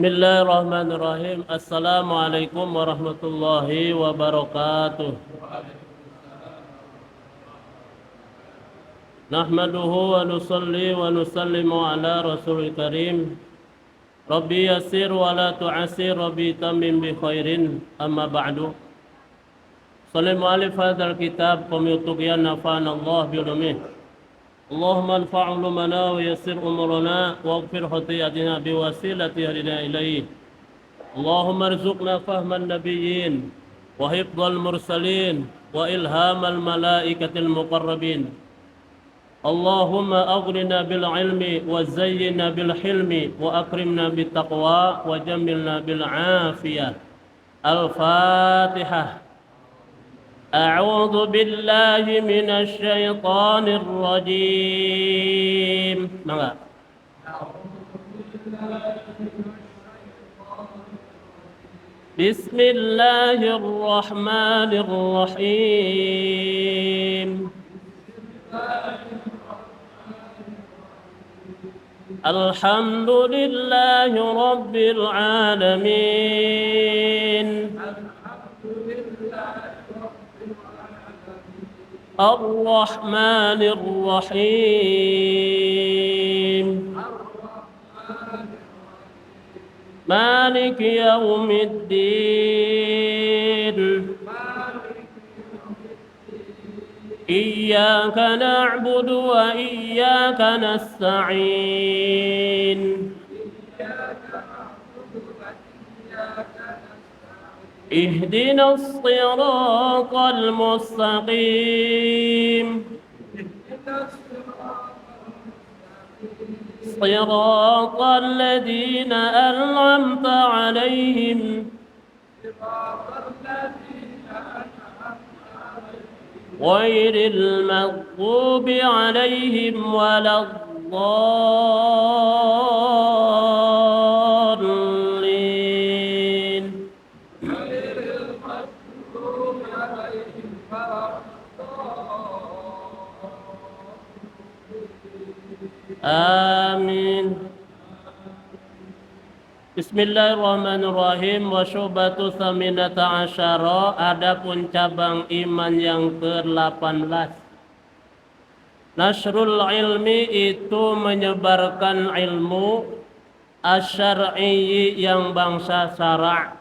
Bismillahirrahmanirrahim. Assalamualaikum warahmatullahi wabarakatuh. Nahmaduhu wa nusalli wa nusallimu ala rasulil karim. Rabbi yassir wa la tu'assir, Rabbi tamim bi khairin. Amma ba'du. Salim alif hadzal kitab qamituqiyan nafa'ana Allah bi ulumih. Allahumma anfa' ulumana wa yassir umurana waghfir khati'atina bi wasilati hadina ilaih. Allahumma arzuqna fahman nabiyyin wa hifdzal mursalin wa ilhamal malaikatil muqarrabin. Allahumma aghnina bil ilmi wa zayyinna bil hilmi wa akrimna bit taqwa wa jammilna bil afiyah. Al-Fatihah. A'udzu billahi minasy syaithanir rajim. Mangga. Bismillahirrahmanirrahim. Alhamdulillahi rabbil alamin. Ar-Rahmanir Rahim. Maliki yaumiddin. Iyyaka na'budu wa iyyaka nasta'in. اهدنا الصراط المستقيم صراط الذين أنعمت عليهم غير المغضوب عليهم ولا الضالين. Amin. Bismillahirrahmanirrahim. Wa syubatu tsaminata asyara. Adapun cabang iman yang ke-18. Nasrul ilmi itu menyebarkan ilmu. Asyar'i yang bangsa syara'.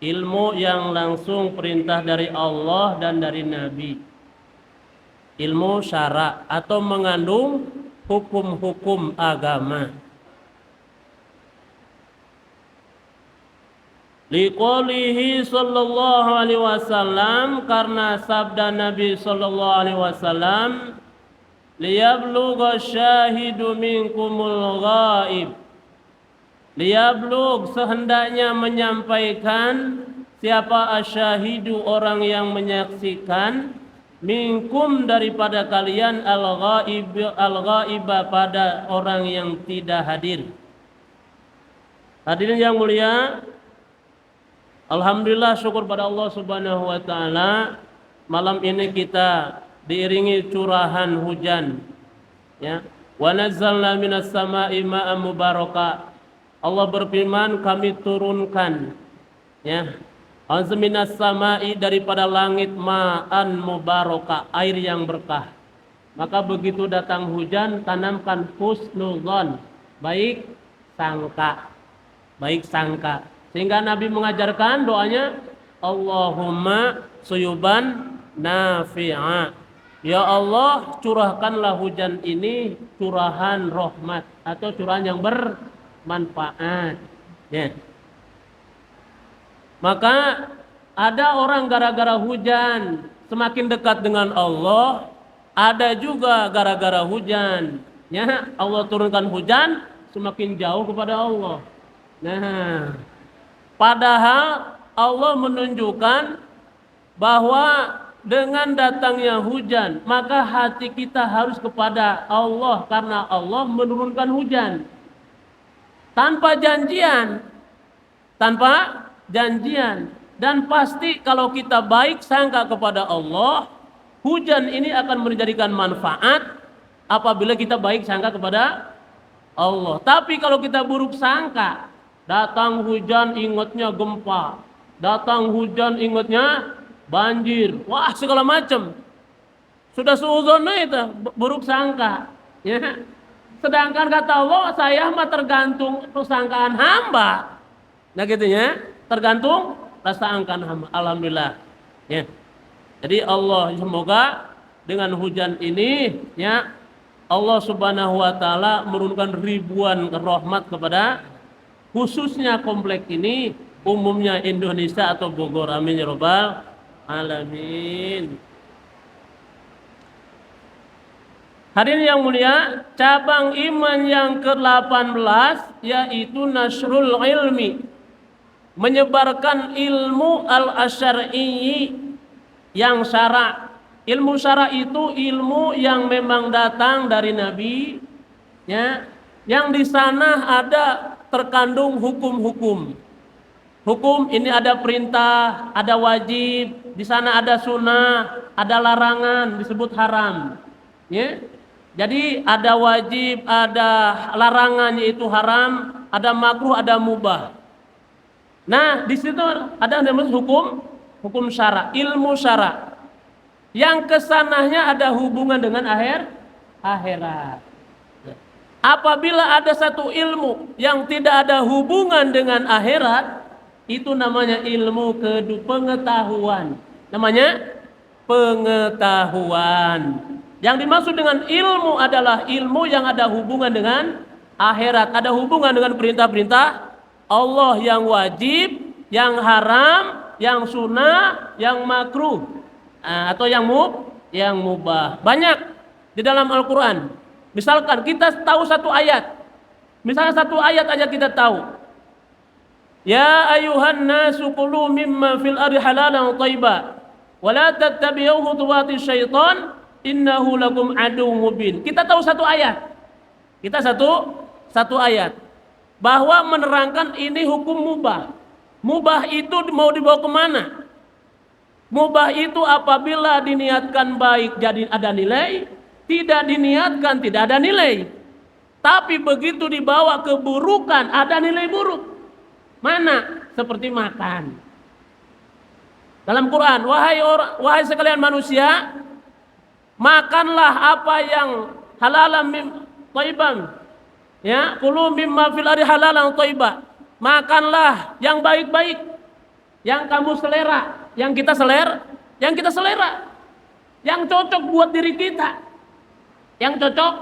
Ilmu yang langsung perintah dari Allah dan dari Nabi. Ilmu syara' atau mengandung hukum-hukum agama. Liqaulihi sallallahu alaihi wasallam, karena sabda Nabi sallallahu alaihi wasallam, liyablugha syahidu minkumul ghaib. Liyablugh, sehendaknya menyampaikan, siapa asyahidu, orang yang menyaksikan, minkum daripada kalian, al-ghaiba pada orang yang tidak hadir. Hadirin yang mulia, alhamdulillah, syukur pada Allah Subhanahu wa taala, malam ini kita diiringi curahan hujan, ya. Wa nazzalna minas sama'i ma'an mubaraka. Allah berfirman, kami turunkan, ya, azminas sama'i, daripada langit, ma'an mubaraka, air yang berkah. Maka begitu datang hujan, tanamkan husnuzon, baik sangka, baik sangka. Sehingga Nabi mengajarkan doanya, Allahumma suyuban nafi'a. Ya Allah, curahkanlah hujan ini curahan rahmat atau curahan yang bermanfaat, ya. Maka ada orang gara-gara hujan semakin dekat dengan Allah, ada juga gara-gara hujan, ya, Allah turunkan hujan semakin jauh kepada Allah. Nah, padahal Allah menunjukkan bahwa dengan datangnya hujan, maka hati kita harus kepada Allah, karena Allah menurunkan hujan tanpa janjian, tanpa janjian. Dan pasti kalau kita baik sangka kepada Allah, hujan ini akan menjadikan manfaat apabila kita baik sangka kepada Allah. Tapi kalau kita buruk sangka, Datang hujan ingatnya gempa. Datang hujan ingatnya banjir. Wah, segala macam. Sudah suudzon itu, buruk sangka. Ya. Sedangkan kata Allah, saya mah tergantung persangkaan hamba. Nah gitu ya, tergantung persangkaan hamba. Alhamdulillah. Ya. Jadi Allah semoga dengan hujan ini ya Allah Subhanahu wa taala menurunkan ribuan rahmat kepada khususnya komplek ini, umumnya Indonesia atau Bogor. Amin ya rabbal alamin. Hadirin yang mulia, cabang iman yang ke-18 yaitu nasrul ilmi, menyebarkan ilmu al-asyar'i yang syara'. Ilmu syara' itu ilmu yang memang datang dari Nabi, ya, yang di sana ada terkandung hukum-hukum. Hukum ini ada perintah, ada wajib, di sana ada sunnah, ada larangan, disebut haram. Ya. Jadi ada wajib, ada larangan yaitu haram, ada makruh, ada mubah. Nah, di situ ada namanya hukum syara', ilmu syara'. Yang kesananya ada hubungan dengan akhirat. Apabila ada satu ilmu yang tidak ada hubungan dengan akhirat, itu namanya ilmu pengetahuan. Namanya pengetahuan. Yang dimaksud dengan ilmu adalah ilmu yang ada hubungan dengan akhirat, ada hubungan dengan perintah-perintah Allah yang wajib, yang haram, yang sunnah, yang makruh, atau yang mubah. Banyak di dalam Al-Quran. Misalkan kita tahu satu ayat, misalnya satu ayat aja kita tahu. Ya ayuhan nasu kulu mimma fil ardi halalan thayyiba wa la tattabi'u khutuwati syaitan innahu lakum aduwwum mubin. Kita tahu satu ayat. Kita satu ayat bahwa menerangkan ini hukum mubah. Mubah itu mau dibawa kemana? Mubah itu apabila diniatkan baik jadi ada nilai, tidak diniatkan tidak ada nilai. Tapi begitu dibawa keburukan ada nilai buruk. Mana? Seperti makan. Dalam Quran, wahai sekalian manusia, makanlah apa yang halalan thayyiban. Ya, kulu mimma fil ardi halalan thayyiba. Makanlah yang baik-baik, yang kamu selera, yang kita selera, yang cocok buat diri kita. Yang cocok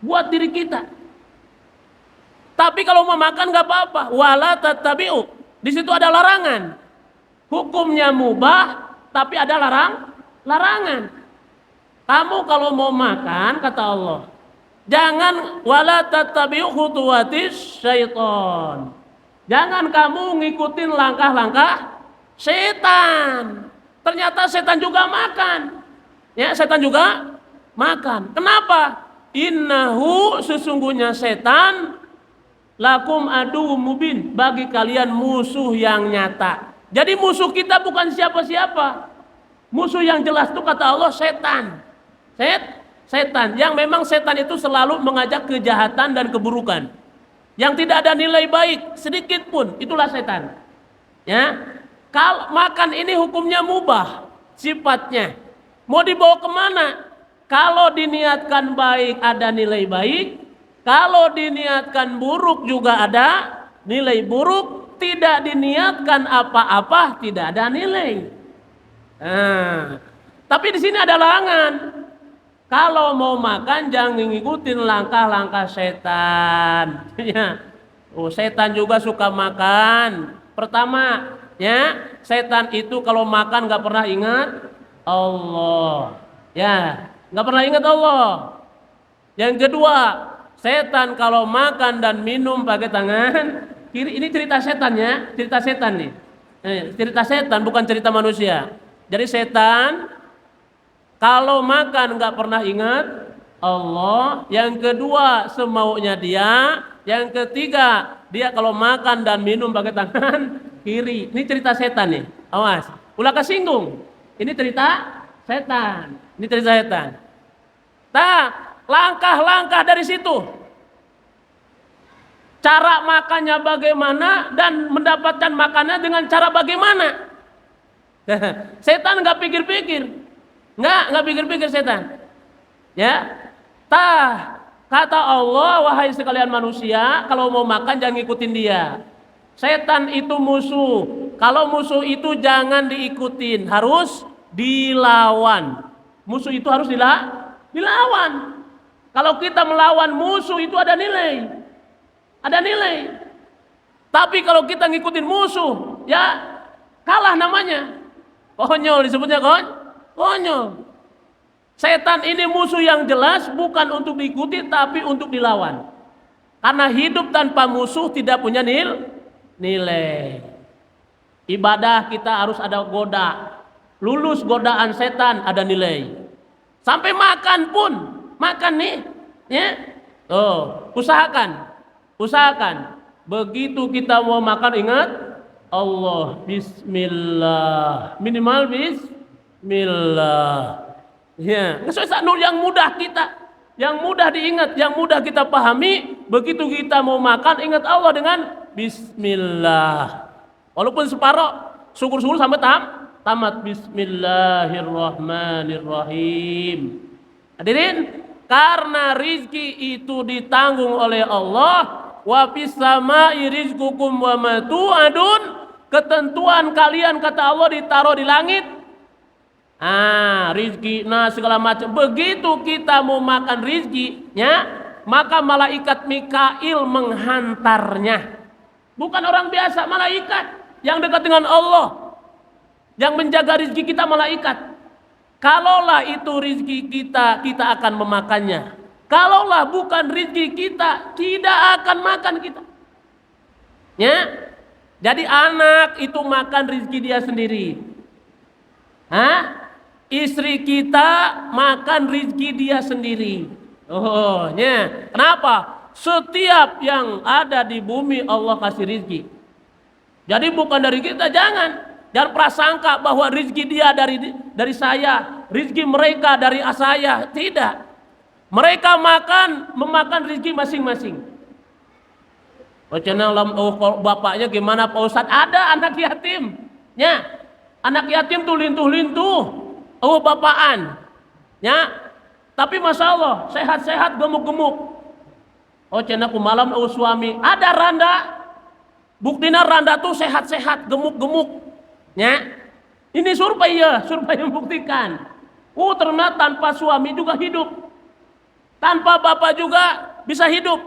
buat diri kita. Tapi kalau mau makan nggak apa-apa, wala tattabi'u. Di situ ada larangan. Hukumnya mubah, tapi ada larangan. Kamu kalau mau makan, kata Allah, jangan wala tattabi'u khutuwatis syaiton. Jangan kamu ngikutin langkah-langkah setan. Ternyata setan juga makan. Ya, setan juga makan. Kenapa? Innahu, sesungguhnya setan, lakum aduwwum mubin, bagi kalian musuh yang nyata. Jadi musuh kita bukan siapa-siapa. Musuh yang jelas itu kata Allah setan. Setan yang memang setan itu selalu mengajak kejahatan dan keburukan. Yang tidak ada nilai baik sedikit pun, itulah setan. Ya. Kalau makan ini hukumnya mubah sifatnya. Mau dibawa kemana? Kalau diniatkan baik ada nilai baik, kalau diniatkan buruk juga ada nilai buruk, tidak diniatkan apa-apa tidak ada nilai. Nah, tapi di sini ada larangan. Kalau mau makan jangan ngikutin langkah-langkah setan. Ya. Oh, setan juga suka makan. Pertama, ya, setan itu kalau makan nggak pernah ingat Allah. Ya, nggak pernah ingat Allah. Yang kedua, setan kalau makan dan minum pakai tangan kiri. Ini cerita setan ya, cerita setan nih. Cerita setan bukan cerita manusia. Jadi setan kalau makan nggak pernah ingat Allah. Yang kedua semaunya dia. Yang ketiga dia kalau makan dan minum pakai tangan kiri. Ini cerita setan nih. Awas, ulah kesinggung. Ini cerita setan. Ini cerita setan. Nah, langkah-langkah dari situ. cara makannya bagaimana dan mendapatkan makannya dengan cara bagaimana. Setan nggak pikir-pikir, nggak pikir-pikir setan. Ya, kata Allah, wahai sekalian manusia, kalau mau makan jangan ngikutin dia. Setan itu musuh. Kalau musuh itu jangan diikutin, harus dilawan. Musuh itu harus dilawan. Kalau kita melawan musuh itu ada nilai. Ada nilai. Tapi kalau kita ngikutin musuh, ya kalah namanya. Konyol disebutnya konyol. Setan ini musuh yang jelas, bukan untuk diikuti tapi untuk dilawan. Karena hidup tanpa musuh tidak punya nilai. Ibadah kita harus ada goda. Lulus godaan setan ada nilai. Sampai makan pun, makan nih, ya. Usahakan. Begitu kita mau makan ingat Allah, bismillah. Minimal bismillah. Ya, sesuatu yang mudah yang mudah diingat, yang mudah kita pahami. Begitu kita mau makan, ingat Allah dengan bismillah. Walaupun separuh, syukur-syukur sampai tamat. Bismillahirrahmanirrahim. Hadirin, karena rizki itu ditanggung oleh Allah. Wa fis samai rizqukum wa ma tu'adun. Ketentuan kalian kata Allah ditaruh di langit. Rizki, segala macam. Begitu kita mau makan rizkinya, maka malaikat Mikail menghantarnya. Bukan orang biasa, malaikat yang dekat dengan Allah, yang menjaga rizki kita, malaikat. Kalaulah itu rizki kita akan memakannya. Kalaulah bukan rizki kita, tidak akan makan kita. Ya, jadi anak itu makan rizki dia sendiri. Istri kita makan rizki dia sendiri. Kenapa? Setiap yang ada di bumi Allah kasih rizki. Jadi bukan dari kita, jangan prasangka bahwa rizki dia dari saya, rizki mereka dari saya. Tidak. Mereka memakan rizki masing-masing. Bapaknya gimana Pak Ustadz? Ada anak yatim. Ya, anak yatim tuh lintuh-lintuh. Bapaan, ya, tapi masya Allah sehat-sehat, gemuk-gemuk. Aku malam suami ada randa, buktinya randa tuh sehat-sehat, gemuk-gemuk, ya. Ini survei membuktikan. Ternyata tanpa suami juga hidup, tanpa bapak juga bisa hidup,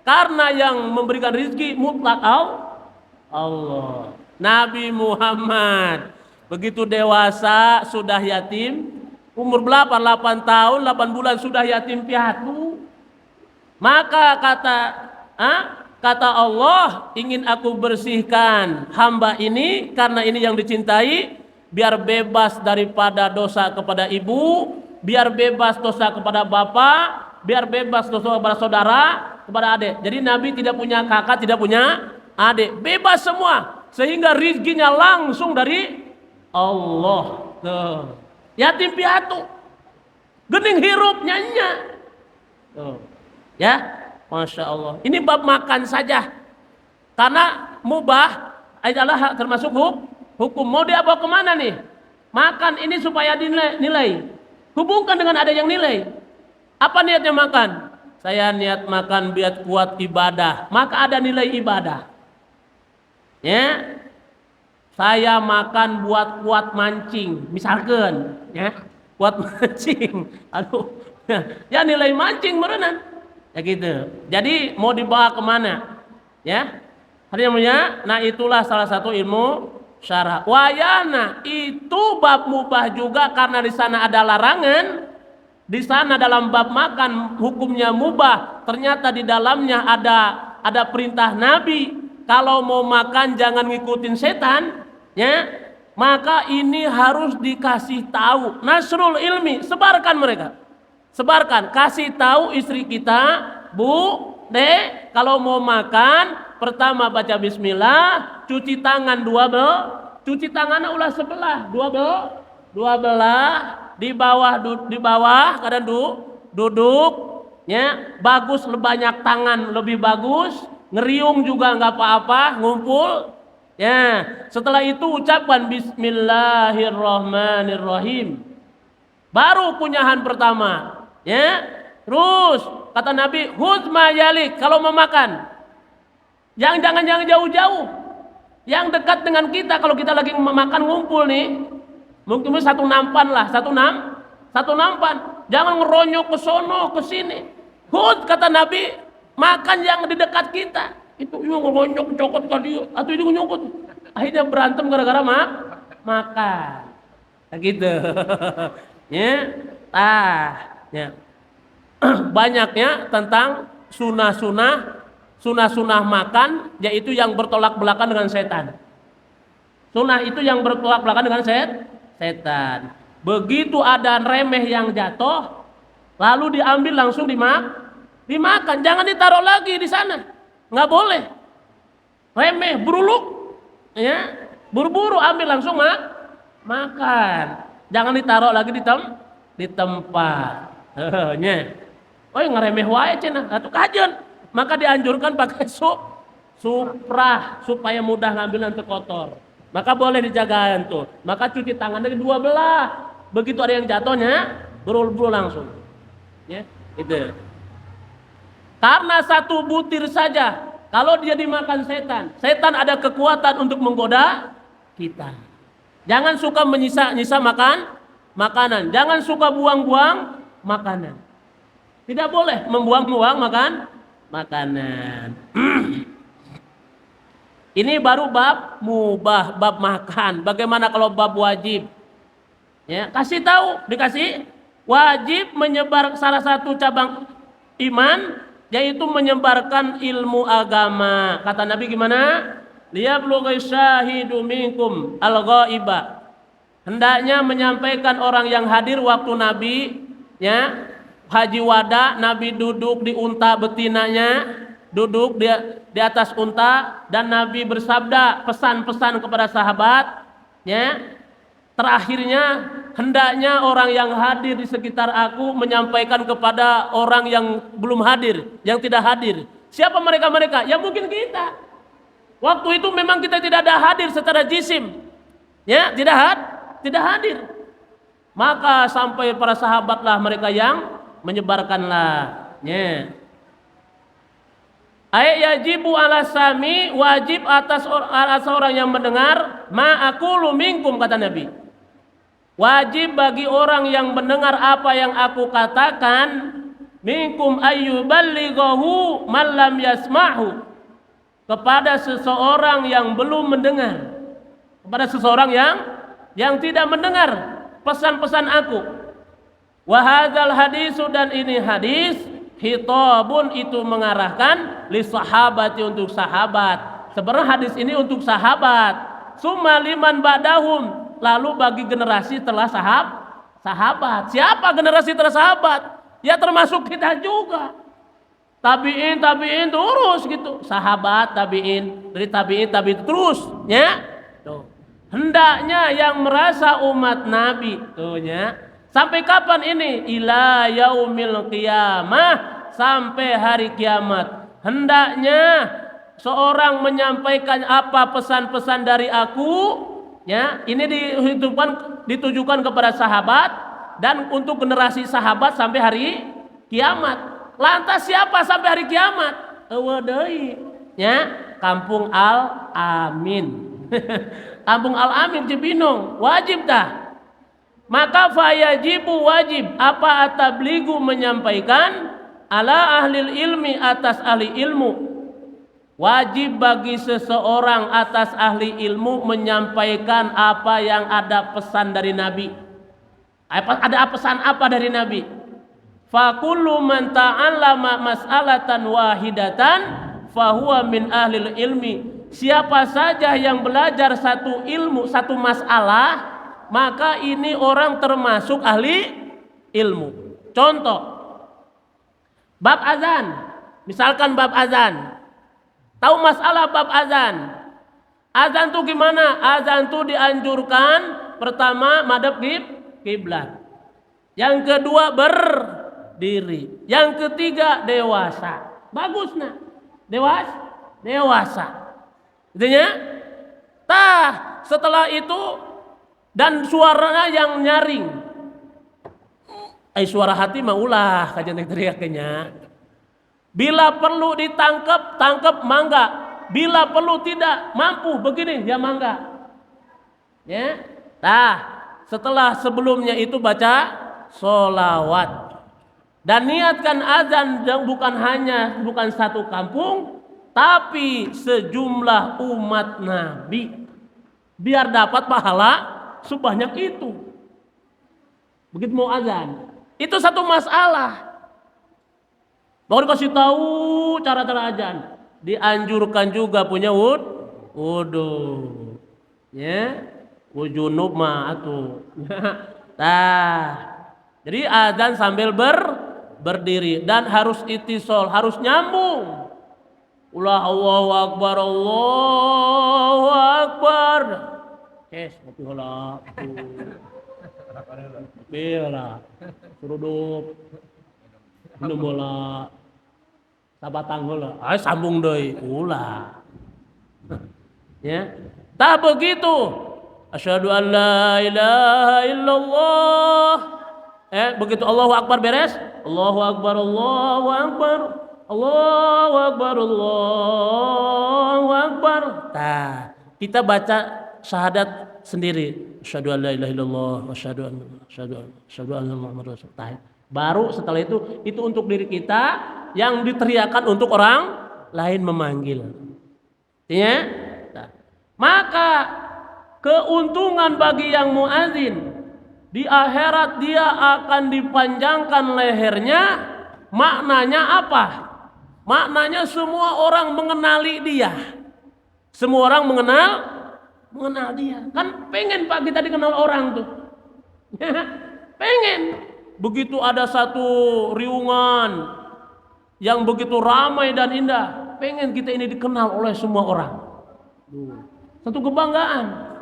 karena yang memberikan rezeki mutlak Allah. Nabi Muhammad begitu dewasa sudah yatim, umur 8 tahun 8 bulan sudah yatim piatu. Maka kata Allah, ingin aku bersihkan hamba ini karena ini yang dicintai, biar bebas daripada dosa kepada ibu, biar bebas dosa kepada bapak, biar bebas dosa kepada saudara, kepada adik. Jadi Nabi tidak punya kakak, tidak punya adik, bebas semua, sehingga rizkinya langsung dari Allah. Yatim piatu, gening hirup nyanya. Ya, masya Allah. Ini bab makan saja, karena mubah adalah termasuk hukum. Mau dibawa kemana nih? Makan ini supaya nilai. Hubungkan dengan ada yang nilai. Apa niatnya makan? Saya niat makan biar kuat ibadah, maka ada nilai ibadah. Ya. Saya makan buat kuat mancing, misalkan, ya, kuat mancing. Ya nilai mancing merenan, ya gitu. Jadi mau dibawa kemana, ya? Artinya, nah itulah salah satu ilmu syarah. Wayana itu bab mubah juga karena di sana ada larangan. Di sana dalam bab makan hukumnya mubah. Ternyata di dalamnya ada perintah Nabi. Kalau mau makan jangan ngikutin setan. Ya, maka ini harus dikasih tahu. Nasrul ilmi, sebarkan mereka. Sebarkan, kasih tahu istri kita, Bu, Dek, kalau mau makan, pertama baca bismillah, cuci tangan dua tangannya sebelah, dua belah, di bawah keadaan duduk, ya, bagus banyak tangan lebih bagus, ngeriung juga nggak apa-apa, ngumpul. Ya, setelah itu ucapkan Bismillahirrahmanirrahim. Baru kunyahan pertama. Ya, terus kata Nabi, huzma yalik, kalau mau makan, jangan jauh-jauh, yang dekat dengan kita. Kalau kita lagi makan ngumpul nih, mungkin satu nampan lah, satu nampan. Jangan ngeronyok ke sono ke sini. Hud kata Nabi, makan yang di dekat kita. Itu ngeronyok cokot tadi, atau itu nyokot. Akhirnya berantem gara-gara makan. Nah, gitu. Ya, ya. Banyaknya tentang sunah-sunah makan, yaitu yang bertolak belakang dengan setan. Sunnah itu yang bertolak belakang dengan setan. Begitu ada remeh yang jatuh, lalu diambil langsung dimakan. Jangan ditaruh lagi di sana, nggak boleh. Remeh, beruluk, ya, buru-buru ambil langsung makan. Jangan ditaruh lagi di tempat. Oh, ngeremeh wae cenah, atuh kajen. Maka dianjurkan pakai suprah supaya mudah ngambil nanti kotor. Maka boleh dijagain tuh. Maka cuci tangan dari dua belah. Begitu ada yang jatuhnya, buru-buru langsung. Ya, itu. Karena satu butir saja, kalau dia dimakan setan ada kekuatan untuk menggoda kita. Jangan suka menyisa-nyisa makanan. Jangan suka buang-buang makanan. Tidak boleh membuang-buang makanan. Ini baru bab mubah, bab makan. Bagaimana kalau bab wajib? Ya, dikasih wajib menyebar salah satu cabang iman, yaitu menyebarkan ilmu agama. Kata Nabi gimana? Liyablughi syahidu minkum al-ghaiba. Hendaknya menyampaikan orang yang hadir waktu Nabi, ya, haji wada, Nabi duduk di unta betinanya, duduk di atas unta, dan Nabi bersabda pesan-pesan kepada sahabat, ya. Terakhirnya, hendaknya orang yang hadir di sekitar aku menyampaikan kepada orang yang belum hadir, yang tidak hadir. Siapa mereka? Ya mungkin kita. Waktu itu memang kita tidak ada hadir secara jisim, ya, tidak hadir. Maka sampai para sahabatlah mereka yang menyebarkanlah. Ya. Yajibu ala sami, wajib atas orang yang mendengar, ma aqulu minkum, kata Nabi. Wajib bagi orang yang mendengar apa yang aku katakan, minkum ayyuballighahu man lam yasma'hu, kepada seseorang yang belum mendengar, kepada seseorang yang tidak mendengar pesan-pesan aku. Wa hadzal hadisu, dan ini hadis, khitabun, itu mengarahkan li sahabati, untuk sahabat. Sebenarnya hadis ini untuk sahabat. Summa liman ba'dahum, lalu bagi generasi telah sahabat. Siapa generasi telah sahabat? Ya termasuk kita juga. Tabi'in terus gitu. Sahabat, tabi'in, dari tabi'in terus, ya. Tuh. Hendaknya yang merasa umat Nabi, tuh, ya. Sampai kapan ini? Ila yaumil qiyamah, sampai hari kiamat. Hendaknya seorang menyampaikan apa pesan-pesan dari aku, ya. Ini ditujukan kepada sahabat dan untuk generasi sahabat sampai hari kiamat. Lantas siapa sampai hari kiamat? Ewadai, ya, Kampung Al-Amin. Kampung Al-Amin Cibinong, wajib dah. Maka fayajibu, wajib apa atabligu, menyampaikan, ala ahlil ilmi, atas ahli ilmu. Wajib bagi seseorang atas ahli ilmu menyampaikan apa yang ada pesan dari Nabi. Ada pesan apa dari Nabi? Fa kullu man ta'allama mas'alatan wahidatan fahuwa min ahlil ilmi. Siapa saja yang belajar satu ilmu, satu masalah, maka ini orang termasuk ahli ilmu. Contoh, bab azan. Misalkan bab azan. Tahu masalah bab azan? Azan tuh gimana? Azan tuh dianjurkan pertama madhab kiblat. Yang kedua diri. Yang ketiga dewasa. Bagus nah. dewasa. Intinya, setelah itu dan suaranya yang nyaring. Suara hati mah ulah kajian teriaknya. Bila perlu ditangkap, tangkap mangga. Bila perlu tidak mampu begini, ya mangga. Ya. Setelah sebelumnya itu baca sholawat. Dan niatkan azan bukan satu kampung, tapi sejumlah umat Nabi. Biar dapat pahala sebanyak itu. Begitu mau azan. Itu satu masalah. Baru dikasih tahu cara-cara azan. Dianjurkan juga punya wudu. Ya. Wujunub mah atuh. Jadi azan sambil berdiri dan harus itisol, harus nyambung. Allahu akbar, Allahu akbar. Kopi heula. Bela. Suruduk. Minum bola. Sabatang heula. Sambung deui ulah. Ya. Tak begitu. Asyhadu an la ilaha illallah. Begitu Allahu akbar beres, Allahu akbar, Allahu akbar, Allahu akbar, Allahu akbar. Kita baca syahadat sendiri. Asyhadu an la ilaha illallah wa asyhadu anna Muhammadar Rasulullah. Baru setelah itu untuk diri kita, yang diteriakan untuk orang lain memanggil. Artinya, maka keuntungan bagi yang muazin di akhirat dia akan dipanjangkan lehernya. Maknanya apa? Maknanya semua orang mengenali dia. Semua orang mengenal dia. Kan pengen Pak kita dikenal orang tuh. Pengen. Begitu ada satu riungan yang begitu ramai dan indah, pengen kita ini dikenal oleh semua orang. Satu kebanggaan.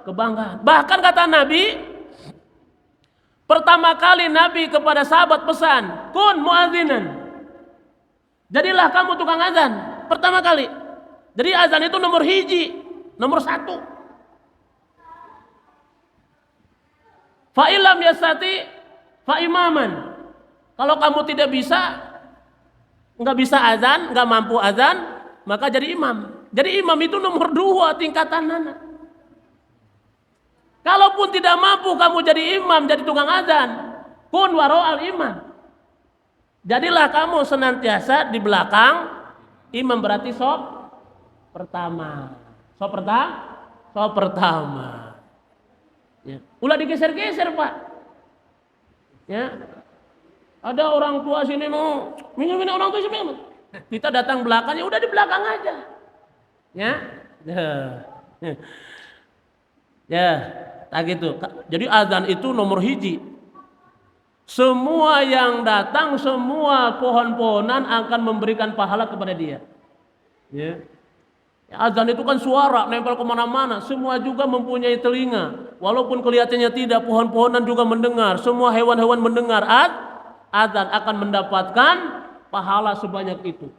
Kebanggaan. Bahkan kata Nabi, pertama kali Nabi kepada sahabat pesan, kun muadzinan. Jadilah kamu tukang azan. Pertama kali. Jadi azan itu nomor 1. Fa illam yastati fa imaman. Kalau kamu tidak nggak bisa azan, nggak mampu azan, maka jadi imam. Jadi imam itu nomor 2 tingkatan anak. Kalaupun tidak mampu kamu jadi imam, jadi tukang azan, kun waro'al imam. Jadilah kamu senantiasa di belakang imam, berarti sop pertama. Ya. Ulah digeser-geser Pak. Ya. Ada orang tua sini mau minum orang tua sini. Kita datang belakang, ya udah di belakang aja. Ya, tak gitu. Jadi azan itu nomor 1. Semua yang datang, semua pohon-pohonan akan memberikan pahala kepada dia. Ya. Azan itu kan suara, nempel kemana-mana. Semua juga mempunyai telinga. Walaupun kelihatannya tidak, pohon-pohonan juga mendengar. Semua hewan-hewan mendengar azan akan mendapatkan pahala sebanyak itu.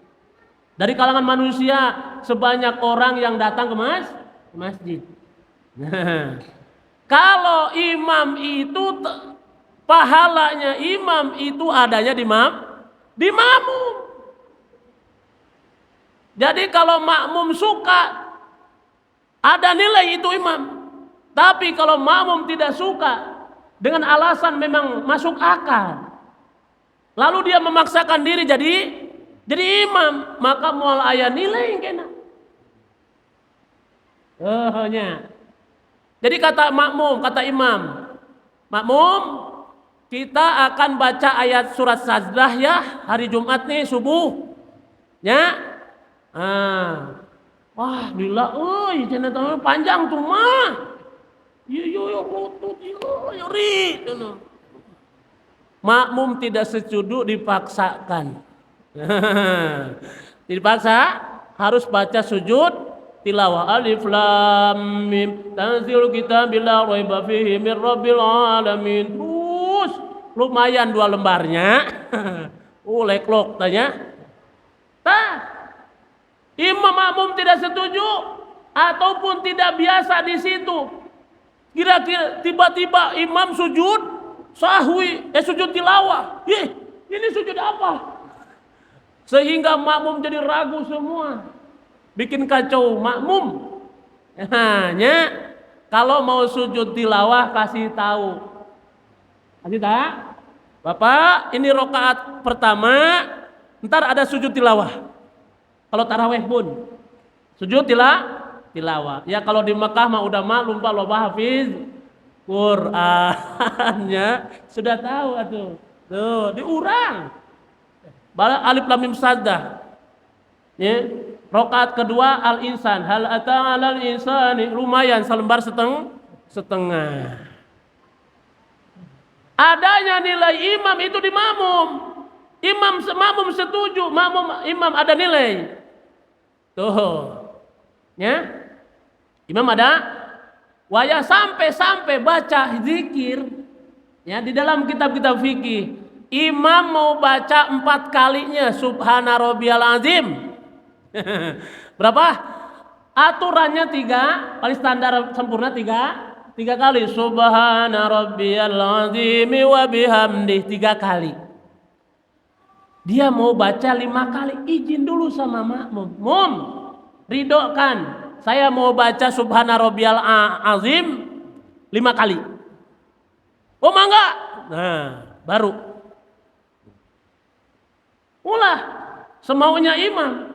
Dari kalangan manusia sebanyak orang yang datang ke masjid. Nah, kalau imam itu pahalanya imam itu adanya di makmum. Jadi kalau makmum suka ada nilai itu imam. Tapi kalau makmum tidak suka dengan alasan memang masuk akal, lalu dia memaksakan diri jadi imam, maka moal aya nilai yang kena. Jadi kata imam, makmum kita akan baca ayat surat Sajdah ya hari Jumat nih subuh. Ya. Wah, lila cenah tahu panjang tuh mah. Yo rutut yo ri. Makmum tidak setuju dipaksakan. Dipaksa harus baca sujud tilawah alif lam mim tanzilul kitabil la raiba fihi mir rabbil alamin. Terus lumayan 2 lembarnya. Leklok tanya. Imam makmum tidak setuju ataupun tidak biasa di situ. Kira-kira tiba-tiba imam sujud sahwi, sujud tilawah. Ini sujud apa? Sehingga makmum jadi ragu semua. Bikin kacau makmum. Hanya kalau mau sujud tilawah kasih tahu. Kasih tahu. Bapak, ini rakaat pertama, ntar ada sujud tilawah. Kalau taraweh pun sujud tilawah. Ya kalau di Mekah mah udah maklum Pak, loba hafiz Qur'annya sudah tahu atuh. Tuh, diurang. Bala alif lam mim sajdah. Ya. Rakaat kedua al-insan, hal ata 'alal insani, lumayan selembar setengah. Adanya nilai imam itu di makmum. Makmum setuju, imam ada nilai. Tuh. Ya. Imam ada waya sampai baca zikir. Ya, di dalam kitab-kitab fikih, imam mau baca 4 kalinya subhana rabbiyal azim. Berapa? Aturannya 3, paling standar sempurna 3 kali subhana rabbiyal azim wa bihamdih 3 kali. Dia mau baca 5 kali, izin dulu sama makmum. Mum, ridhokan, saya mau baca subhana rabbiyal azim 5 kali. Oh mangga. Nah, baru. Ulah semaunya imam.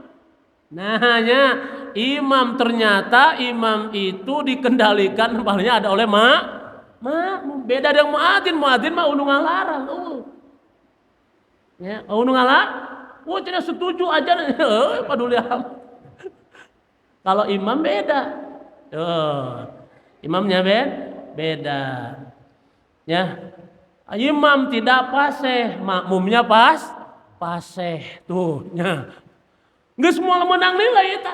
Nah, hanya imam ternyata imam itu dikendalikan palingnya ada oleh makmum. Beda dengan muadzin mah unu ngalarang. Ya, unu ngalarang. Tidak setuju aja. Peduli amat. Kalau imam beda. Imamnya beda. Ya. Imam tidak fasih, makmumnya fasih. Tuh, ya. Nggak semua menang nilai itu.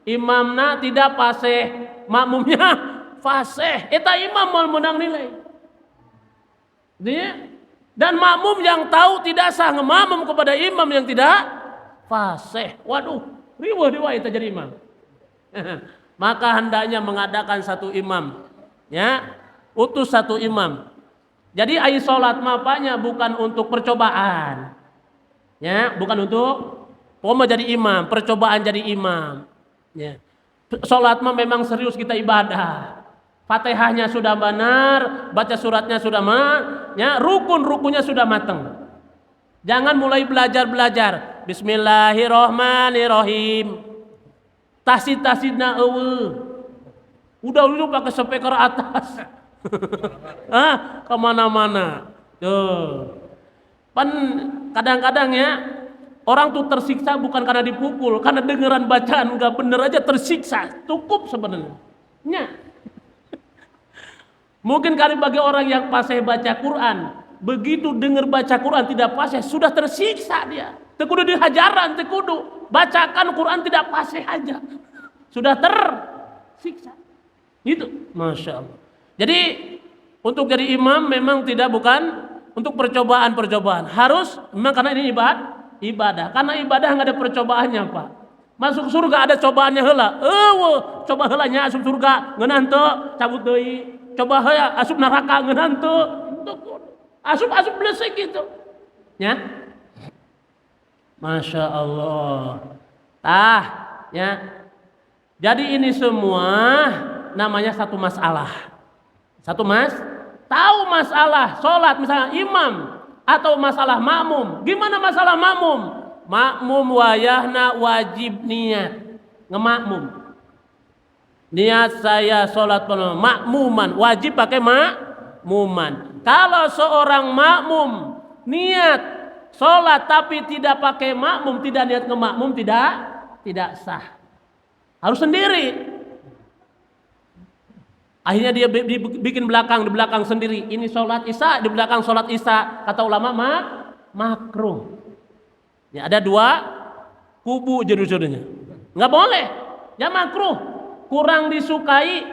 Imamna tidak fasih, makmumnya fasih. Eta imam mau menang nilai. Dia dan makmum yang tahu tidak sah ngemamum kepada imam yang tidak fasih. Waduh, riwah itu jadi imam. Maka hendaknya mengadakan 1 imam. Ya, utus 1 imam. Jadi ai salat mapanya bukan untuk percobaan. Ya, bukan untuk jadi imam, percobaan jadi imam. Ya. Salat mah memang serius kita ibadah. Fatihahnya sudah benar, baca suratnya sudah ya, rukun-rukunnya sudah matang. Jangan mulai belajar. Bismillahirrahmanirrahim. Tasid-tasidna eueuh. Udah dulu pakai speaker atas. Kemana-mana. Tuh. Kadang-kadang ya orang tuh tersiksa bukan karena dipukul, karena dengeran bacaan nggak bener aja tersiksa. Cukup sebenarnya. Mungkin kali bagi orang yang fasih baca Quran, begitu dengar baca Quran tidak fasih sudah tersiksa dia. Tekudu dihajaran, tekudu bacakan Quran tidak fasih aja, sudah tersiksa. Itu, masya Allah. Jadi untuk jadi imam memang bukan untuk percobaan. Harus memang karena ini ibadah. Karena ibadah nggak ada percobaannya, Pak. Masuk surga ada cobaannya heula. Coba heulanya asup surga ngeunah teu cabut deui. Coba heula asup neraka ngeunah teu. Asup blesek gitu. Ya. Masya Allah. Ya. Jadi ini semua namanya satu masalah. Tahu masalah sholat misalnya imam atau masalah makmum. Gimana masalah makmum? Makmum wayahna wajib niat ngemakmum. Niat saya sholat makmuman wajib pakai makmuman. Kalau seorang makmum niat sholat tapi tidak pakai makmum, tidak niat ngemakmum, tidak sah. Harus sendiri. Akhirnya dia bikin di belakang sendiri. Ini sholat isya, di belakang sholat isya. Kata ulama makruh. Ya, ada 2 kubu jodoh-jodohnya. Nggak boleh. Ya makruh. Kurang disukai.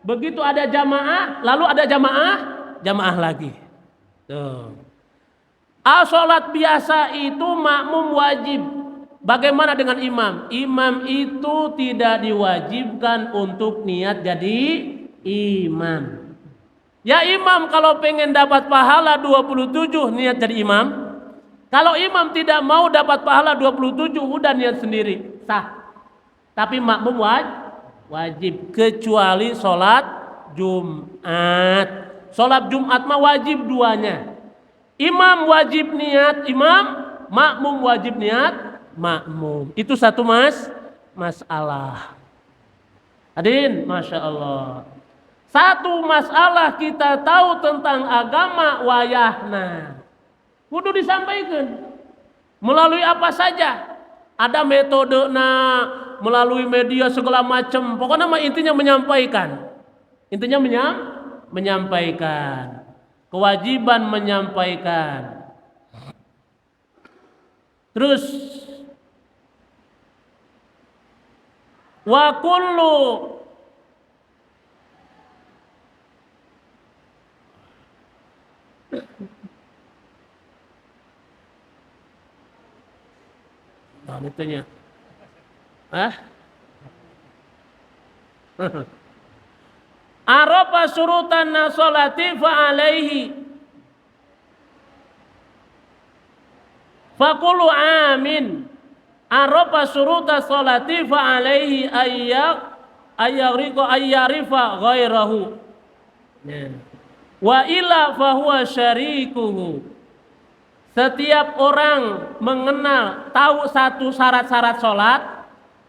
Begitu ada jamaah, lalu ada jamaah lagi. Tuh. Sholat biasa itu makmum wajib. bagaimana dengan imam? Imam itu tidak diwajibkan untuk niat jadi imam. Ya imam kalau pengen dapat pahala 27 niat jadi imam. Kalau imam tidak mau dapat pahala 27 udah niat sendiri, sah. Tapi makmum wajib kecuali sholat Jumat. Sholat Jumat mah wajib duanya. Imam wajib niat imam, makmum wajib niat makmum. Itu satu masalah. Hadirin, Masya Allah. Satu masalah kita tahu tentang agama wayahna. Kudu disampaikan. Melalui apa saja. Ada metode melalui media segala macam. Pokoknya intinya menyampaikan. Intinya menyampaikan. Kewajiban menyampaikan. Terus wa kullu itunya. Arafa surutan nasolati fa alaihi faqulu amin. Arafa surutan solati fa alaihi ayyarifa ghairahu. Wa illa fa huwa syarikuhu. Setiap orang mengenal, tahu satu syarat-syarat sholat,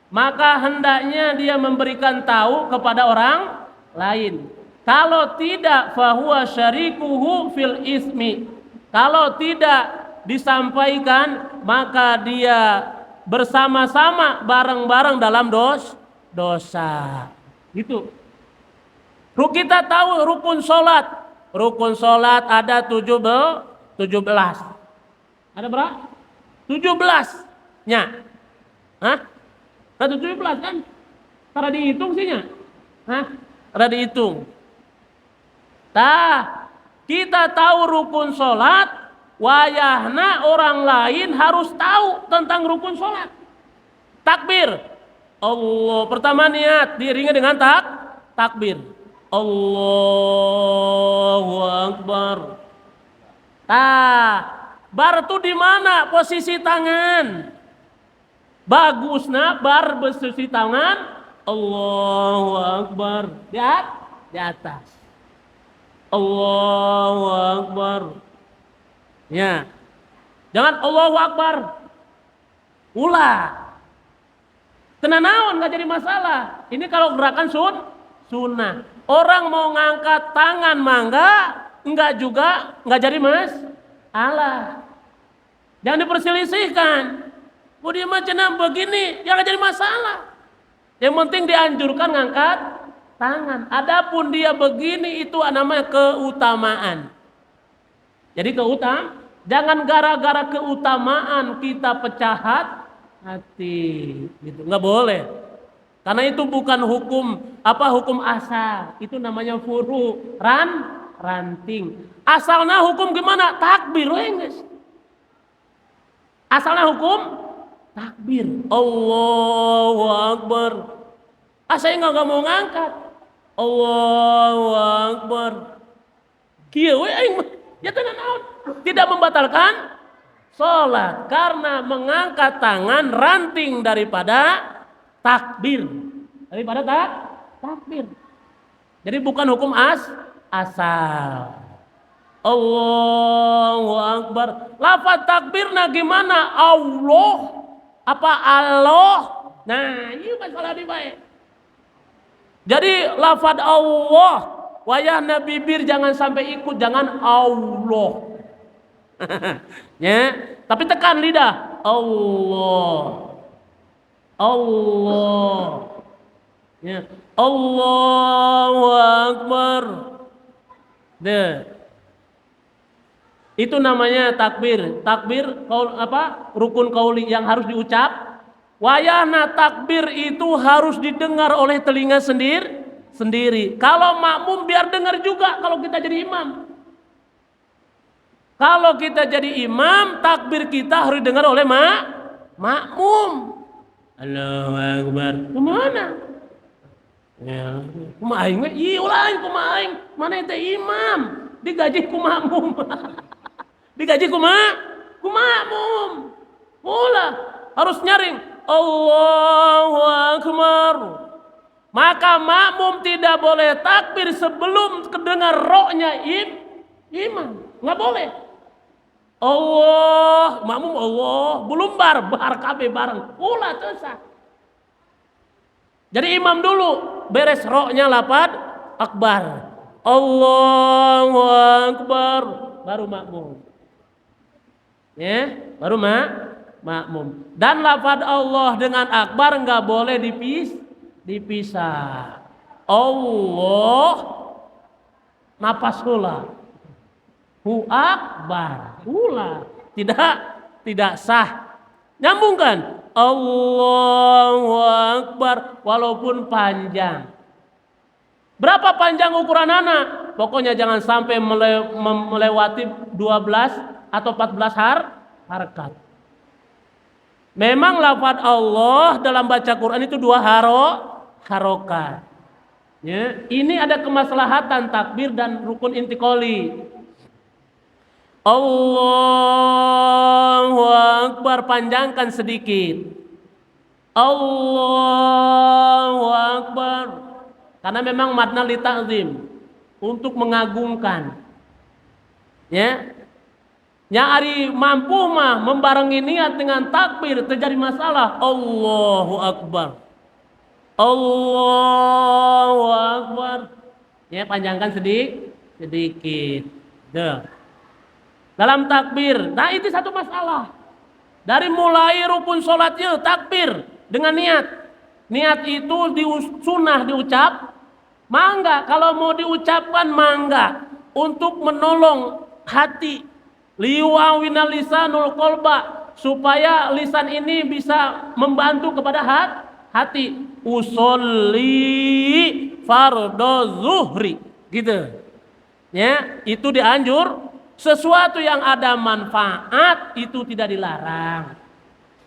maka hendaknya dia memberikan tahu kepada orang lain. Kalau tidak, fahuwa syarikuhu fil ismi. Kalau tidak disampaikan, maka dia bersama-sama bareng-bareng dalam dosa. Gitu. Kita tahu rukun sholat. Rukun sholat ada 17. Ada berapa? 17-nya. Ada 17 kan? Karena dihitung sihnya. Karena dihitung. Kita tahu rukun sholat, wayahna orang lain harus tahu tentang rukun sholat. Takbir. Allah. Pertama niat, diiringi dengan takbir. Allahu Akbar. Bar itu di mana posisi tangan? Bagusnya bar posisi tangan Allahu Akbar di atas. Allahu Akbar. Ya. Jangan Allahu Akbar. Ulah. Tenanawan enggak jadi masalah. Ini kalau gerakan sunnah. Orang mau ngangkat tangan mangga enggak juga enggak jadi masalah. Jangan diperselisihkan. Oh dia macam begini, jangan jadi masalah. Yang penting dianjurkan ngangkat tangan. Adapun dia begini itu namanya keutamaan. Jadi jangan gara-gara keutamaan kita pecah hati. Gitu. Nggak boleh. Karena itu bukan hukum asal. Itu namanya furu, ranting. Asalnya hukum gimana? Takbir, guys. Asalnya hukum takbir. Allahu Akbar. Saya nggak mau ngangkat. Allahu Akbar. Kieu we aing ya tenan tidak membatalkan salat karena mengangkat tangan ranting daripada takbir. Takbir. Jadi bukan hukum asal. Allahu Akbar. Lafaz takbirna gimana? Allah apa Allah? Nah, ini masalah dibaik. Jadi lafaz Allah wayahna bibir jangan sampai ikut, jangan Allah. Ya, tapi tekan lidah. Allah. Ya. Allahu Akbar. Deh. Itu namanya takbir. Takbir rukun qauli yang harus diucap. Wayahna takbir itu harus didengar oleh telinga sendiri. Kalau makmum biar dengar juga kalau kita jadi imam. Kalau kita jadi imam, takbir kita harus didengar oleh makmum. Allahu Akbar. Kemana? Ya, kumaha aing we? Ieu ulah aing kumaha aing. Mana teh imam? Digaji ku makmum. Digaji kumaha? Ku makmum. Ulah harus nyaring Allahu Akbar. Maka makmum tidak boleh takbir sebelum kedengar rohnya imam. Nggak boleh. Allah, makmum Allah, belum bar kabeh bareng. Ulah teu sah. Jadi imam dulu beres rohnya lapad akbar. Allahu Akbar, baru makmum. Ya, baru makmum. Dan lafaz Allah dengan akbar enggak boleh dipisah. Allah napas heula. Hu akbar. Ulah. Tidak sah. Nyambung kan? Allahu Akbar walaupun panjang. Berapa panjang ukuran anak? Pokoknya jangan sampai melewati 12 atau 14 harakat. Memang lafaz Allah dalam baca Quran itu 2 harokat. Ya, ini ada kemaslahatan takbir dan rukun intikoli. Allahu Akbar panjangkan sedikit. Allahu Akbar. Karena memang madna li ta'zim, untuk mengagungkan. Ya. Nya ari mampu mah membarengi niat dengan takbir terjadi masalah. Allahu Akbar. Allahu Akbar. Ya, panjangkan sedikit. Dalam takbir. Nah, itu satu masalah. Dari mulai rukun sholatnya takbir dengan niat. Niat itu sunnah diucap. Mangga kalau mau diucapkan mangga untuk menolong hati. Liwawina lisanul qalba, supaya lisan ini bisa membantu kepada hati. Usolli fardhu zuhri gitu. Ya, itu dianjur. Sesuatu yang ada manfaat itu tidak dilarang.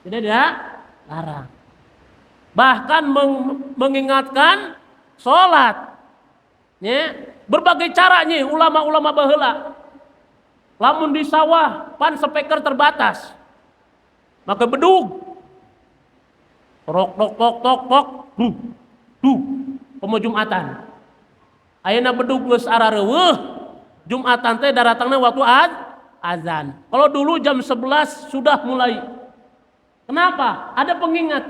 Tidak dilarang. Bahkan mengingatkan sholat. Ya, berbagai caranya ulama-ulama baheula. Lamun di sawah pan speaker terbatas. Maka bedug. Rok Pomo Jumatan. Ayeuna bedug geus arareueuh. Jumatan teh daratangna waktu azan. Kalau dulu jam 11 sudah mulai. Kenapa? Ada pengingat.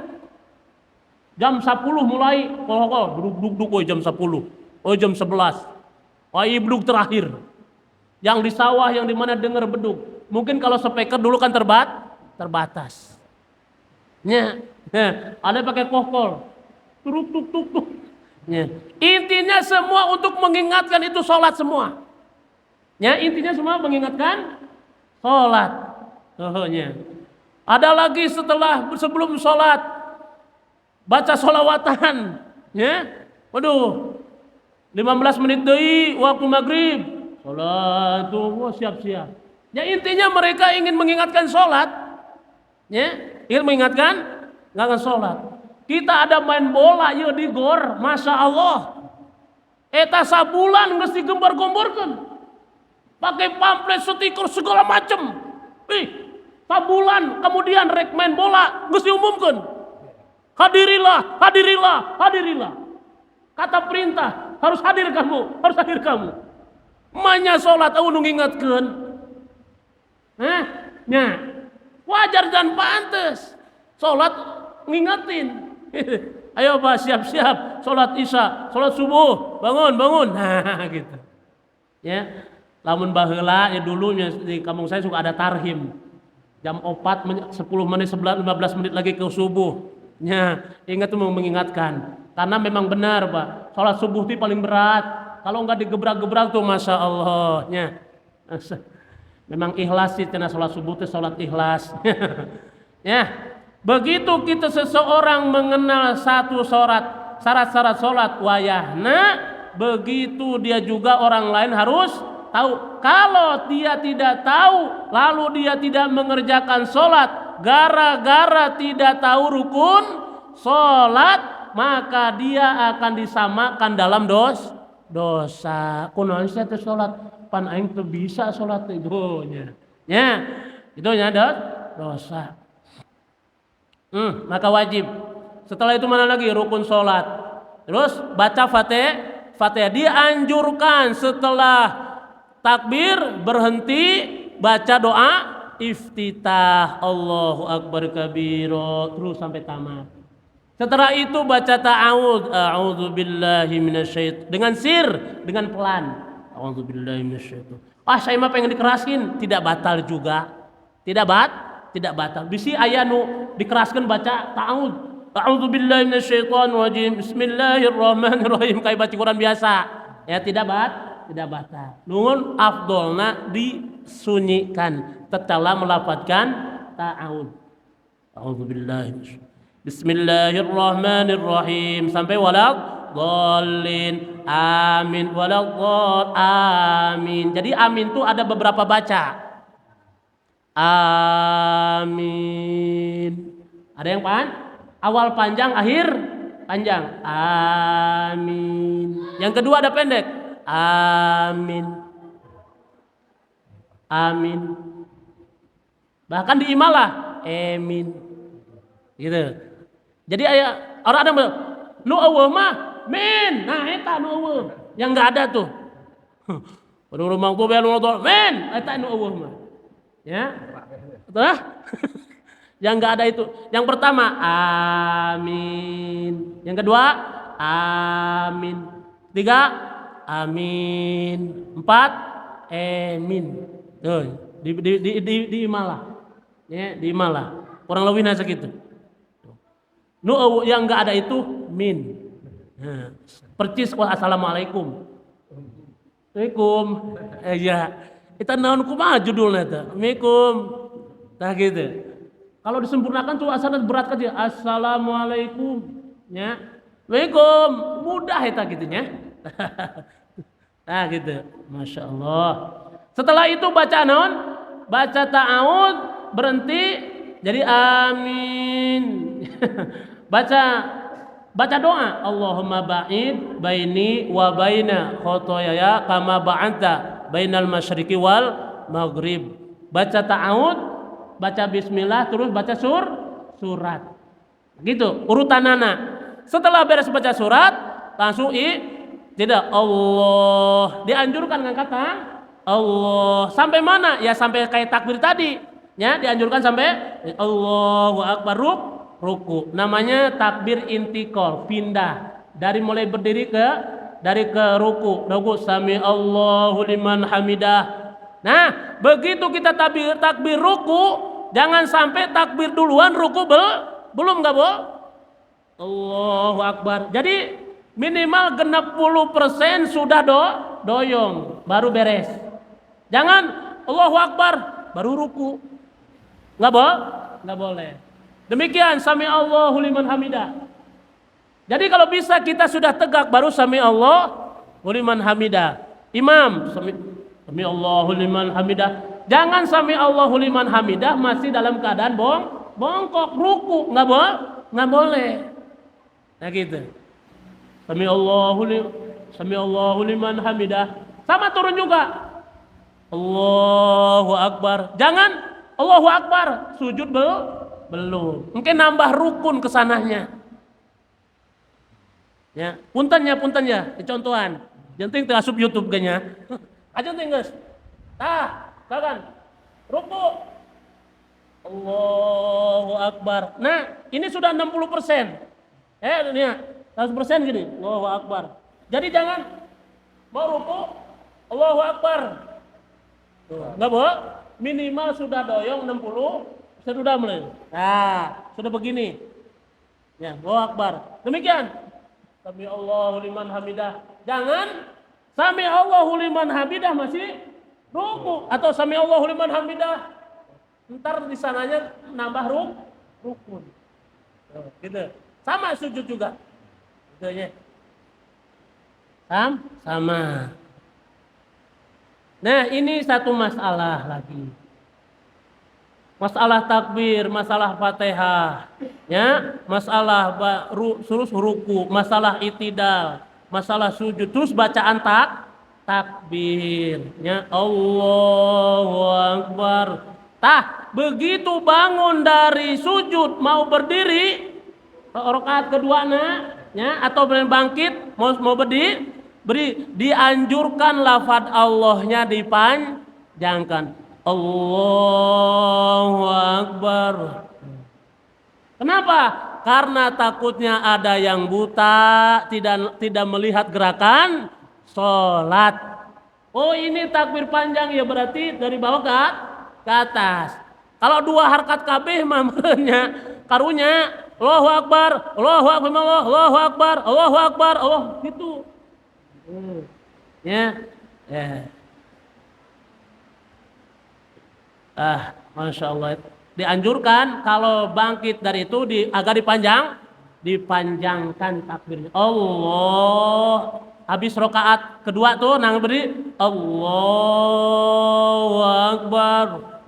Jam 10 mulai kolokol duduk jam 10. Oh jam 11. Oh bedug terakhir. Yang di sawah yang di mana dengar bedug. Mungkin kalau speaker dulu kan terbatas. Ya, ada pakai kokol. Tuk. Ya. Intinya semua untuk mengingatkan itu sholat semua. Ya, intinya semua mengingatkan sholat. Ada lagi sebelum sholat baca sholawatan. Ya, waduh, 15 menit deui waktu maghrib. Sholat tuh siap-siap. Ya intinya mereka ingin mengingatkan sholat. Ya, ingin mengingatkan nggak sholat. Kita ada main bola ya di gor, masya Allah. Eta sabulan nggak digembar-gemborkan. Pakai pamflet, stiker segala macem. Sabulan kemudian rek main bola nggak diumumkan. Hadirilah. Kata perintah harus hadir kamu. Manya sholat aku ngingatkan. Nah, wajar dan pantas. Sholat ngingetin. Ayo Pak siap-siap sholat isya, sholat subuh, bangun. Nah gitu. Ya, lamun baheula ya dulunya di kampung saya suka ada tarhim. Jam 4 10 menit 11 15 menit lagi ke subuh. Ya, ingat tuh mengingatkan. Karena memang benar Pak, sholat subuh itu paling berat. Kalau enggak digebrak-gebrak tuh masya Allah. Ya. Memang ikhlas sih cenah sholat subuh itu sholat ikhlas. Ya. Begitu kita seseorang mengenal satu syarat-syarat sholat wayahna, begitu dia juga orang lain harus tahu. Kalau dia tidak tahu, lalu dia tidak mengerjakan sholat Gara-gara tidak tahu rukun sholat, maka dia akan disamakan dalam dosa. Kunaon teh sholat? Pan aing teu bisa sholat itu nya. Ya, itu nya dosa. Maka wajib. Setelah itu mana lagi rukun sholat? Terus baca Fatihah. Dianjurkan setelah takbir berhenti baca doa iftitah, Allahu akbar kabiro, terus sampai tamat. Setelah itu baca ta'awudz, a'udzubillahi minasyaitonir, dengan pelan. A'udzubillahi minasyaitonir. Saya mah pengen dikeraskin, tidak batal juga. Tidak batal. Bisi aya nu dikeraskan baca ta'awudz. A'udzubillahi minasyaitonir rajim. Bismillahirrahmanirrahim kayak baca Quran biasa. Ya tidak batal. Nuhun afdolna disunyikan tatkala melafadzkan ta'awudz. A'udzubillahi Bismillahirrahmanirrahim sampai waladhdallin. Amin amin. Jadi amin itu ada beberapa baca. Amin. Ada yang awal panjang, akhir panjang. Amin. Yang kedua ada pendek. Amin. Bahkan di imalah amin. Gitu. Jadi orang ada nu eueuh mah min. Nah eta nu eueuh. Yang enggak ada tuh. Pada rumah tuh bel min, eta nu eueuh mah. Ya. Betul? Yang enggak ada itu. Yang pertama amin. Yang kedua amin. Tiga amin. Empat amin. Tuh, di imalah. Ya, di imalah. Kurang lebih segitu. Nu yang enggak ada itu min. Nah, percis assalamualaikum. Waalaikum. Ya. Kita naon kumaha judulnya teh? Waalaikum. Tah gitu. Kalau disempurnakan tuh asalnya berat aja. Assalamualaikum. Ya. Waalaikum. Mudah eta gitu nya. Nah gitu. Masya Allah. Setelah itu baca naon? Baca ta'awudz, berhenti jadi amin. Baca doa, Allahumma ba'id baini wa baina khotoyaya kama ba'anta bainal masyriqi wal maghrib. Baca ta'awudz, baca bismillah, terus baca surat. Gitu, urutanana. Setelah beres baca surat, langsung tidak Allah. Dianjurkan ngangkat tangan Allah. Sampai mana? Ya sampai kayak takbir tadi. Ya, dianjurkan sampai Allahu akbar ruku. Namanya takbir intikal, pindah dari mulai berdiri ke ruku. Sami Allahu liman hamidah. Nah, begitu kita takbir ruku, jangan sampai takbir duluan ruku belum enggak, Bu? Allahu akbar. Jadi minimal 60% sudah doyong baru beres. Jangan Allahu akbar baru ruku. Enggak boleh. Demikian sami Allahu liman hamidah. Jadi kalau bisa kita sudah tegak baru sami Allahu liman hamidah. Imam sami Allahu liman hamidah. Jangan sami Allahu liman hamidah masih dalam keadaan bongkok ruku. Enggak boleh. Nah gitu. Sami Allahu liman hamidah. Sama turun juga. Allahu akbar. Jangan Allahu akbar sujud belum. Mungkin nambah rukun kesananya. Ya, punten ya, contohan. Janting teu asup YouTube ganya. Aja teh geus. Tah, kagan. Ruku. Allahu akbar. Nah, ini sudah 60%. Ini 100% gini. Allahu akbar. Jadi jangan mau ruku Allahu akbar. Enggak boleh. Minimal sudah doyong 60, sudah mulai. Nah, sudah begini. Ya, Allahu akbar. Demikian. Sami Allahu liman hamidah. Jangan sami Allahu liman hamidah masih ruku atau sami Allahu liman hamidah. Ntar di sananya nambah rukun. Gitu. Sama sujud juga. Gitu ya. Sama. Nah, ini satu masalah lagi. masalah takbir, masalah Fatihah, ya, masalah terus ruku, masalah itidal, masalah sujud, terus bacaan takbir, ya, Allahu Akbar. Begitu bangun dari sujud mau berdiri rakaat kedua ya, atau bangkit mau dianjurkan lafaz Allahnya dipanjangkan. Allahu Akbar. Kenapa? Karena takutnya ada yang buta, tidak melihat gerakan sholat. Oh, ini takbir panjang ya, berarti dari bawah ke atas. Kalau 2 harkat kabeh mamanya karunya Allahu Akbar, Allahu Akbar, Allahu Akbar, Allahu Akbar, Allah gitu. Ya. Masya Allah. Dianjurkan kalau bangkit dari itu agak dipanjangkan takbirnya. Allah. Habis rakaat kedua tuh nang beri Allahu Akbar.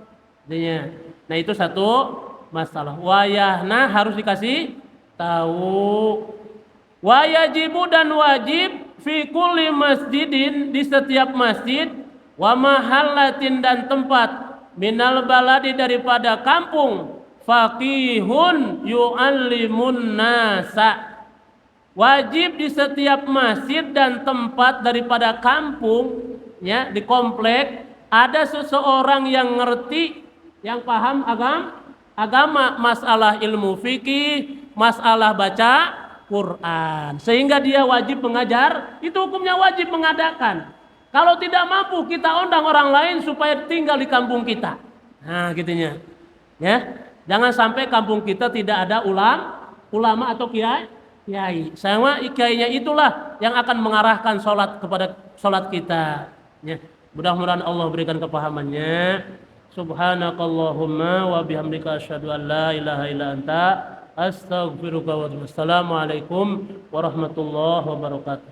Nah itu satu masalah. Wayahna harus dikasih tahu. Wayajibu dan wajib fi kulli masjidin, di setiap masjid, wa mahallatin dan tempat, minal baladi daripada kampung, faqihun yu'allimun nasa. Wajib di setiap masjid dan tempat daripada kampung, ya, di komplek ada seseorang yang ngerti, yang paham agama, masalah ilmu fikih, masalah baca Quran, sehingga dia wajib mengajar. Itu hukumnya wajib mengadakan. Kalau tidak mampu, kita undang orang lain supaya tinggal di kampung kita. Nah, gitunya. Ya. Jangan sampai kampung kita tidak ada ulama atau kiai. Sama kiainya itulah yang akan mengarahkan sholat kita. Ya. Mudah-mudahan Allah berikan kepahamannya. Subhanakallahumma wa bihamdika asyhadu an la ilaha illa anta astaghfiruka wa atubu ilaik. Assalamualaikum warahmatullahi wabarakatuh.